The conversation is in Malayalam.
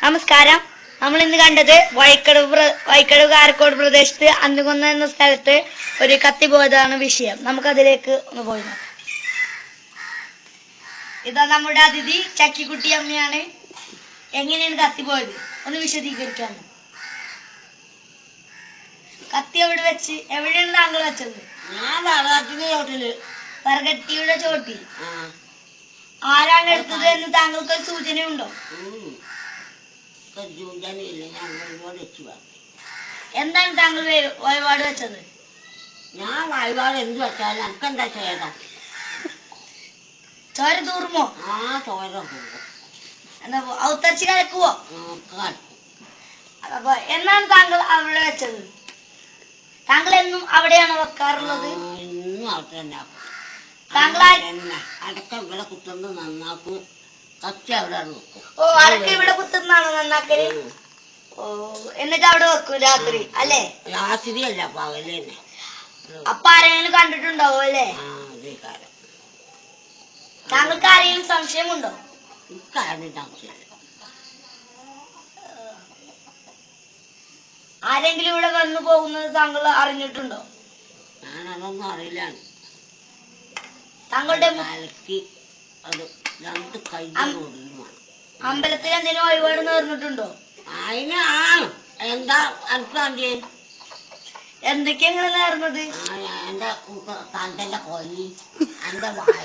നമസ്കാരം. നമ്മൾ ഇന്ന് കണ്ടത് വൈക്കടവ് കാരക്കോട് പ്രദേശത്ത് അന്തുകുന്ന് എന്ന സ്ഥലത്ത് ഒരു കത്തി പോയതാണ് വിഷയം. നമുക്കതിലേക്ക് ഒന്ന് പോയി നോക്കാം. ഇതാ നമ്മുടെ അതിഥി ചക്കിക്കുട്ടി അമ്മയാണ്. എങ്ങനെയാണ് കത്തി പോയത് ഒന്ന് വിശദീകരിക്കാമോ? കത്തി എവിടെയാണ് താങ്കൾ വെച്ചത്? പറകട്ടിയുടെ ചോട്ടിൽ. ആരാണ് എടുത്തത് എന്ന് താങ്കൾക്ക് ഒരു സൂചനയുണ്ടോ? എന്താണ് താങ്കൾ വഴിപാട് വെച്ചത്? ഞാൻ വഴിപാട് എന്ത് വെച്ചാലും എനിക്കെന്താ ചെയ്യണം? ചോര തൂറുമോ? ചോര എന്താ ഔത്തർച്ചി കലക്കുവോ? അപ്പൊ എന്നാണ് താങ്കൾ അവിടെ വെച്ചത്? താങ്കൾ എന്നും അവിടെയാണോ വെക്കാറുള്ളത്? താങ്കൾ അടക്ക ഇവിടെ കുത്തുന്നത് നന്നാക്കും, കത്തി അവിടെ വെക്കും. ഓ, അടക്ക ഇവിടെ കുത്തുന്നതാണോ നന്നാക്കല്? ഓ, എന്നിട്ട് അവിടെ വെക്കും രാത്രി അല്ലേ? രാത്രി അല്ല, പകല് തന്നെ. അപ്പൊ ആരെങ്കിലും കണ്ടിട്ടുണ്ടാവോ അല്ലേ? താങ്കൾക്ക് ആരെങ്കിലും സംശയമുണ്ടോ? ആരെങ്കിലും ഇവിടെ വന്നു പോകുന്നത് താങ്കൾ അറിഞ്ഞിട്ടുണ്ടോ? ഞാനതൊന്നും അറിയില്ല. താങ്കളുടെ രണ്ട് കൈ അമ്പലത്തിൽ എന്തെങ്കിലും വഴിപാട് നേർന്നിട്ടുണ്ടോ? എന്താ എനിക്ക് എന്തൊക്കെയാ നിങ്ങൾ നേർന്നത്? എന്റെ തന്റെ കൊല്ലി, എന്റെ വാഴ